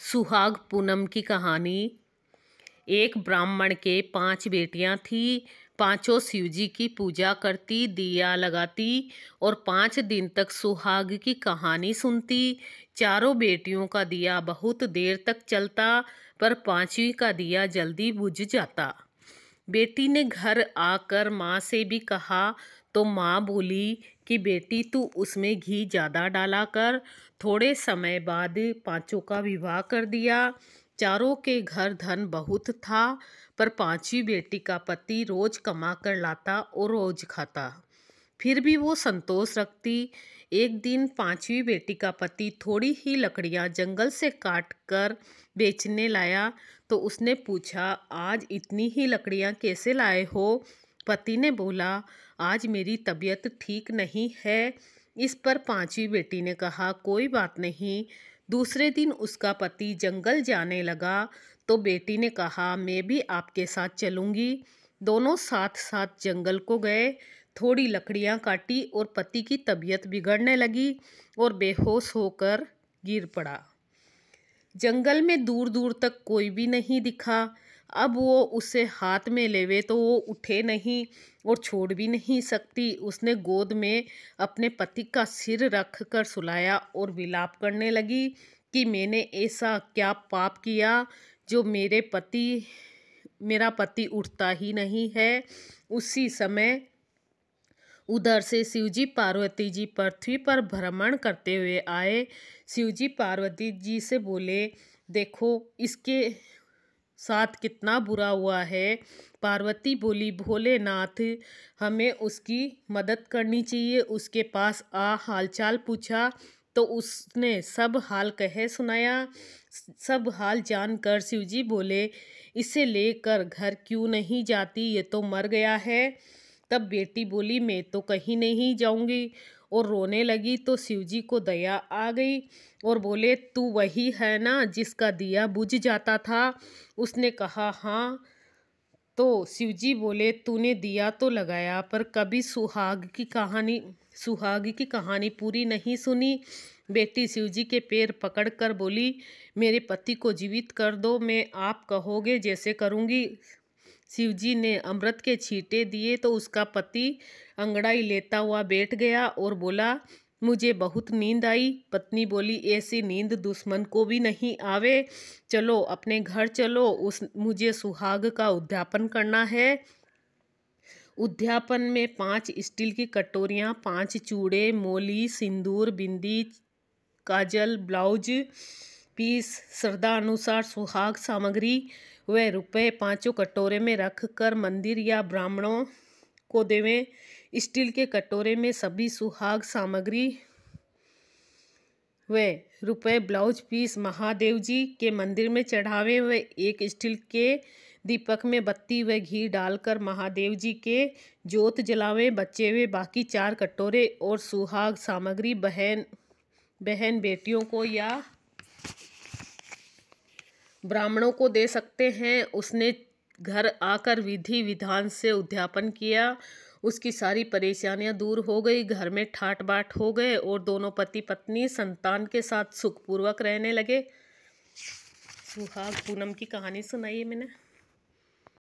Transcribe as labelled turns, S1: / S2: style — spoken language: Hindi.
S1: सुहाग पूनम की कहानी। एक ब्राह्मण के 5 बेटियां थी। पांचों शिवजी की पूजा करती, दिया लगाती और 5 दिन तक सुहाग की कहानी सुनती। चारों बेटियों का दिया बहुत देर तक चलता, पर 5वीं का दिया जल्दी बुझ जाता। बेटी ने घर आकर माँ से भी कहा तो माँ बोली कि बेटी तू उसमें घी ज़्यादा डाला कर। थोड़े समय बाद पांचों का विवाह कर दिया। चारों के घर धन बहुत था, पर 5वीं बेटी का पति रोज कमा कर लाता और रोज खाता, फिर भी वो संतोष रखती। एक दिन 5वीं बेटी का पति थोड़ी ही लकड़ियां जंगल से काट कर बेचने लाया, तो उसने पूछा, आज इतनी ही लकड़ियां कैसे लाए हो? पति ने बोला, आज मेरी तबीयत ठीक नहीं है। इस पर 5वीं बेटी ने कहा, कोई बात नहीं। दूसरे दिन उसका पति जंगल जाने लगा, तो बेटी ने कहा, मैं भी आपके साथ चलूंगी। दोनों साथ साथ जंगल को गए। थोड़ी लकड़ियां काटी और पति की तबीयत बिगड़ने लगी और बेहोश होकर गिर पड़ा। जंगल में दूर दूर तक कोई भी नहीं दिखा। अब वो उसे हाथ में लेवे तो वो उठे नहीं और छोड़ भी नहीं सकती। उसने गोद में अपने पति का सिर रख कर सुलाया और विलाप करने लगी कि मैंने ऐसा क्या पाप किया जो मेरा पति उठता ही नहीं है। उसी समय उधर से शिवजी पार्वती जी पृथ्वी पर भ्रमण करते हुए आए। शिवजी पार्वती जी से बोले, देखो इसके साथ कितना बुरा हुआ है। पार्वती बोली, भोलेनाथ हमें उसकी मदद करनी चाहिए। उसके पास हालचाल पूछा तो उसने सब हाल कहे सुनाया। सब हाल जानकर शिवजी बोले, इसे लेकर घर क्यों नहीं जाती, ये तो मर गया है। तब बेटी बोली, मैं तो कहीं नहीं जाऊंगी, और रोने लगी। तो शिवजी को दया आ गई और बोले, तू वही है ना जिसका दिया बुझ जाता था? उसने कहा, हाँ। तो शिवजी बोले, तूने दिया तो लगाया, पर कभी सुहाग की कहानी पूरी नहीं सुनी। बेटी शिवजी के पैर पकड़कर बोली, मेरे पति को जीवित कर दो, मैं आप कहोगे जैसे करूँगी। शिवजी ने अमृत के छींटे दिए तो उसका पति अंगड़ाई लेता हुआ बैठ गया और बोला, मुझे बहुत नींद आई। पत्नी बोली, ऐसी नींद दुश्मन को भी नहीं आवे। चलो अपने घर चलो, मुझे सुहाग का उद्यापन करना है। उद्यापन में 5 स्टील की कटोरियाँ, 5 चूड़े, मोली, सिंदूर, बिंदी, काजल, ब्लाउज पीस, श्रद्धा अनुसार सुहाग सामग्री व रुपए 5 कटोरे में रख कर मंदिर या ब्राह्मणों को देवें। स्टील के कटोरे में सभी सुहाग सामग्री व रुपए ब्लाउज पीस महादेव जी के मंदिर में चढ़ावे व एक स्टील के दीपक में बत्ती व घी डालकर महादेव जी के जोत जलावे। बचे हुए बाकी 4 कटोरे और सुहाग सामग्री बहन बेटियों को या ब्राह्मणों को दे सकते हैं। उसने घर आकर विधि विधान से उद्यापन किया। उसकी सारी परेशानियां दूर हो गई, घर में ठाट बाट हो गए और दोनों पति पत्नी संतान के साथ सुखपूर्वक रहने लगे। सुहाग पूनम की कहानी सुनाई है मैंने।